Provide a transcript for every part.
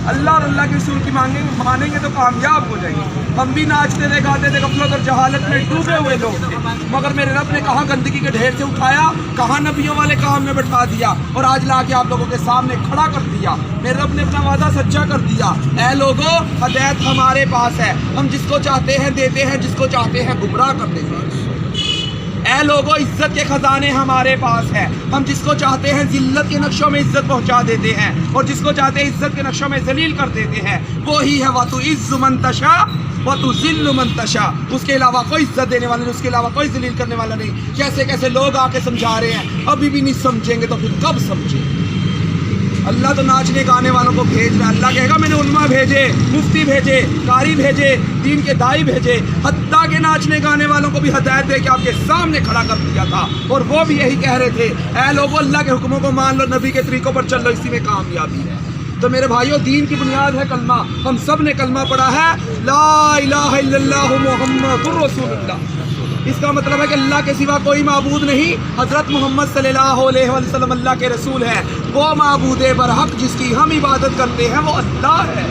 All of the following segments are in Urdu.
اللہ اور اللہ کے رسول کی مانیں گے تو کامیاب ہو جائیں گے۔ ہم بھی ناچتے تھے، گاتے تھے، غفلت اور جہالت میں ڈوبے ہوئے لوگ تھے، مگر میرے رب نے کہاں گندگی کے ڈھیر سے اٹھایا، کہاں نبیوں والے کام میں بٹھا دیا اور آج لا کے آپ لوگوں کے سامنے کھڑا کر دیا۔ میرے رب نے اپنا وعدہ سچا کر دیا۔ اے لوگوں، ہدایت ہمارے پاس ہے، ہم جس کو چاہتے ہیں دیتے ہیں، جس کو چاہتے ہیں گمراہ کر دیتے ہیں۔ اے لوگوں، عزت کے خزانے ہمارے پاس ہیں، ہم جس کو چاہتے ہیں ذلت کے نقشوں میں عزت پہنچا دیتے ہیں اور جس کو چاہتے ہیں عزت کے نقشوں میں ذلیل کر دیتے ہیں۔ وہی ہے وَتُعِزُّ مَن تَشَاءُ وَتُذِلُّ مَن تَشَاءُ، اس کے علاوہ کوئی عزت دینے والا نہیں، اس کے علاوہ کوئی ذلیل کرنے والا نہیں۔ کیسے کیسے لوگ آ کے سمجھا رہے ہیں، ابھی بھی نہیں سمجھیں گے تو پھر کب سمجھیں گے؟ اللہ تو ناچنے گانے والوں کو بھیج رہا ہے۔ اللہ کہے گا میں نے علماء بھیجے، مفتی بھیجے، قاری بھیجے، دین کے دائی بھیجے، حتیٰ کہ ناچنے گانے والوں کو بھی ہدایت دے کے آپ کے سامنے کھڑا کر دیا تھا اور وہ بھی یہی کہہ رہے تھے، اے لوگو اللہ کے حکموں کو مان لو، نبی کے طریقوں پر چل لو، اسی میں کامیابی ہے۔ تو میرے بھائیوں، دین کی بنیاد ہے کلمہ۔ ہم سب نے کلمہ پڑھا ہے، لا الہ الا اللہ محمد رسول اللہ۔ اس کا مطلب ہے کہ اللہ کے سوا کوئی معبود نہیں، حضرت محمد صلی اللہ علیہ وسلم اللہ کے رسول ہیں۔ وہ معبود برحق جس کی ہم عبادت کرتے ہیں وہ اللہ ہے،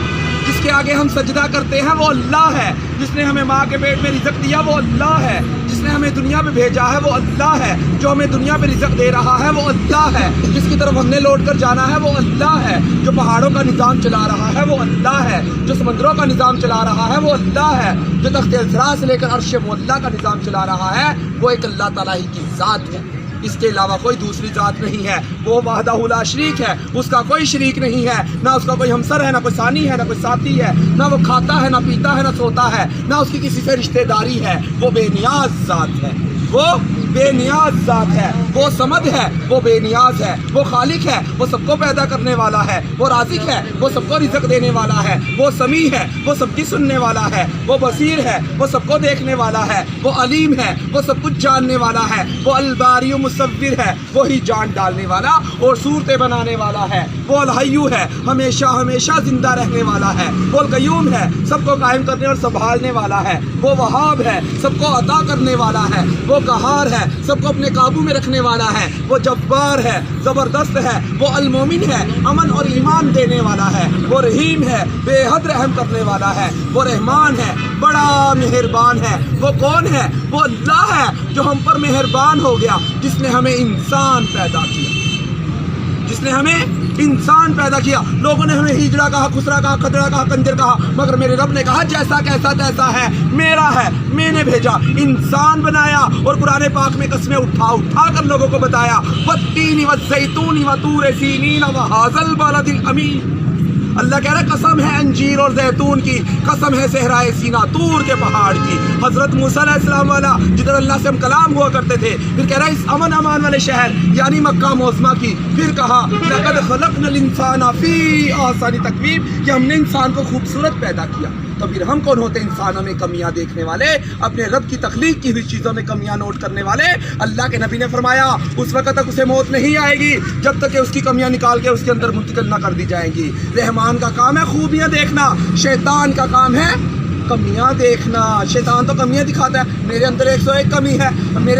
جس کے آگے ہم سجدہ کرتے ہیں وہ اللہ ہے، جس نے ہمیں ماں کے پیٹ میں رزق دیا وہ اللہ ہے، جس نے ہمیں دنیا میں بھیجا ہے وہ اللہ ہے، جو ہمیں دنیا میں رزق دے رہا ہے وہ اللہ ہے، جس کی طرف ہم نے لوٹ کر جانا ہے وہ اللہ ہے، جو پہاڑوں کا نظام چلا رہا ہے وہ اللہ ہے، جو سمندروں کا نظام چلا رہا ہے وہ اللہ ہے، جو تخت الثرا سے لے کر عرش معلیٰ کا نظام چلا رہا ہے وہ ایک اللہ تعالیٰ ہی کی ذات ہے۔ اس کے علاوہ کوئی دوسری ذات نہیں ہے، وہ وحدہ لا شریک ہے، اس کا کوئی شریک نہیں ہے، نہ اس کا کوئی ہمسر ہے، نہ کوئی ثانی ہے، نہ کوئی ساتھی ہے، نہ وہ کھاتا ہے، نہ پیتا ہے، نہ سوتا ہے، نہ اس کی کسی سے رشتہ داری ہے۔ وہ بے نیاز ذات ہے، وہ بے نیاز ذات ہے، وہ صمد ہے، وہ بے نیاز ہے، وہ خالق ہے، وہ سب کو پیدا کرنے والا ہے، وہ رازق ہے، وہ سب کو رزق دینے والا ہے، وہ سمیع ہے، وہ سب کی سننے والا ہے، وہ بصیر ہے، وہ سب کو دیکھنے والا ہے، وہ علیم ہے، وہ سب کچھ جاننے والا ہے، وہ الباری مصور ہے، وہی جان ڈالنے والا اور صورتیں بنانے والا ہے، وہ الحی ہے، ہمیشہ ہمیشہ زندہ رہنے والا ہے، وہ القیوم ہے، سب کو قائم کرنے اور سنبھالنے والا ہے، وہ وہاب ہے، سب کو عطا کرنے والا ہے، وہ قہار ہے، سب کو اپنے قابو میں رکھنے والا ہے، وہ جبار ہے، زبردست ہے، وہ المومن ہے، امن اور ایمان دینے والا ہے، وہ رحیم ہے، بے حد رحم کرنے والا ہے، وہ رحمان ہے، بڑا مہربان ہے۔ وہ کون ہے؟ وہ اللہ ہے جو ہم پر مہربان ہو گیا، جس نے ہمیں انسان پیدا کیا، جس نے ہمیں انسان پیدا کیا۔ لوگوں نے ہمیں ہجڑا کہا، خسرا کہا، کھدڑا کہا، کنجر کہا، مگر میرے رب نے کہا جیسا کیسا تیسا ہے، میرا ہے، میں نے بھیجا، انسان بنایا اور قرآن پاک میں قسمیں اٹھا اٹھا کر لوگوں کو بتایا، والتین والزیتون وطور سینین وہذا البلد الامین۔ اللہ کہہ رہا ہے قسم ہے انجیر اور زیتون کی، قسم ہے صحرائے سینا، طور کے پہاڑ کی۔ حضرت موسیٰ علیہ السلام والا جدھر اللہ سے ہم کلام ہوا کرتے تھے، پھر کہہ رہا ہے اس امن امان والے شہر یعنی مکہ معظمہ کی۔ پھر کہا لقد خلقنا الانسان فی احسن تقویم، کہ ہم نے انسان کو خوبصورت پیدا کیا۔ تو پھر ہم کون ہوتے انسانوں میں کمیاں دیکھنے والے، اپنے رب کی تخلیق کی ہوئی چیزوں میں کمیاں نوٹ کرنے والے؟ اللہ کے نبی نے فرمایا اس وقت تک اسے موت نہیں آئے گی جب تک کہ اس کی کمیاں نکال کے اس کے اندر منتقل نہ کر دی جائیں گی۔ رحمان کا کام ہے خوبیاں دیکھنا، شیطان کا کام ہے کمیاں دیکھنا۔ شیطان تو کمیاں دکھاتا ہے، میرے اندر 101 کمی ہے،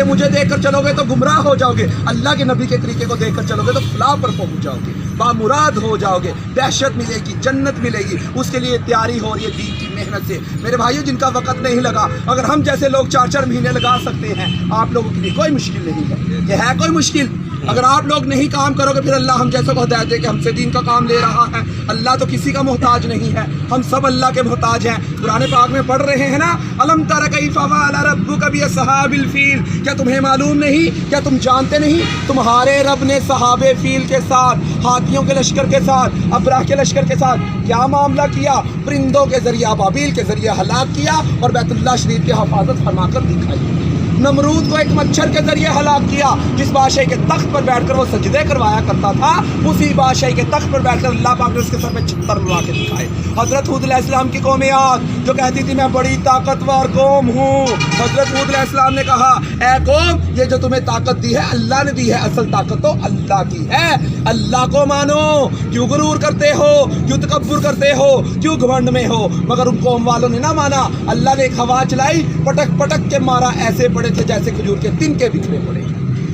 مجھے دیکھ کر چلو گے تو گمراہ ہو جاؤ گے، اللہ کے نبی کے طریقے کو دیکھ کر چلو گے تو فلاح پر پہنچ جاؤ گے، بامراد ہو جاؤ گے، دہشت ملے گی، جنت ملے گی۔ اس کے لیے تیاری ہو رہی ہے دین کی محنت سے۔ میرے بھائیوں، جن کا وقت نہیں لگا، اگر ہم جیسے لوگ 4 مہینے لگا سکتے ہیں، آپ لوگوں کے لیے کوئی مشکل نہیں ہے۔ یہ ہے کوئی مشکل؟ اگر آپ لوگ نہیں کام کرو گے پھر اللہ ہم جیسے کو ہدایت دے کہ ہم سے دین کا کام لے رہا ہے۔ اللہ تو کسی کا محتاج نہیں ہے، ہم سب اللہ کے محتاج ہیں۔ قرآن پاک میں پڑھ رہے ہیں نا، الم تر کیف فعل ربک باصحاب الفیل، کیا تمہیں معلوم نہیں، کیا تم جانتے نہیں تمہارے رب نے صحاب فیل کے ساتھ، ہاتھیوں کے لشکر کے ساتھ، ابرہ کے لشکر کے ساتھ کیا معاملہ کیا؟ پرندوں کے ذریعہ، ابابیل کے ذریعہ ہلاک کیا اور بیت اللہ شریف کی حفاظت فرما کر دکھائی۔ نمرود کو ایک مچھر کے ذریعے ہلاک کیا، جس بادشاہ کے تخت پر بیٹھ کر وہ سجدے کروایا کرتا تھا، اسی بادشاہ کے تخت پر بیٹھ کر اللہ پاک نے اس کے سر پہ چھتر لگا کے دکھائے۔ حضرت ہود علیہ السلام کی قوم عاد جو کہتی تھی میں بڑی طاقتور قوم ہوں، حضرت ہود علیہ السلام نے کہا اے قوم یہ جو تمہیں طاقت دی ہے اللہ نے دی ہے، اصل طاقت تو اللہ کی ہے، اللہ کو مانو، کیوں غرور کرتے ہو، کیوں تکبر کرتے ہو، کیوں گھمنڈ میں ہو؟ مگر ان قوم والوں نے نہ مانا، اللہ نے ایک ہوا چلائی، پٹک پٹک کے مارا، ایسے پڑے تھے جیسے کھجور کے تن کے بکھرے پڑے۔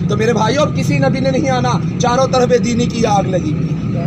تو میرے بھائیوں اب کسی نبی نے نہیں آنا، چاروں طرف دینی کی آگ لگی ہوئی ہے۔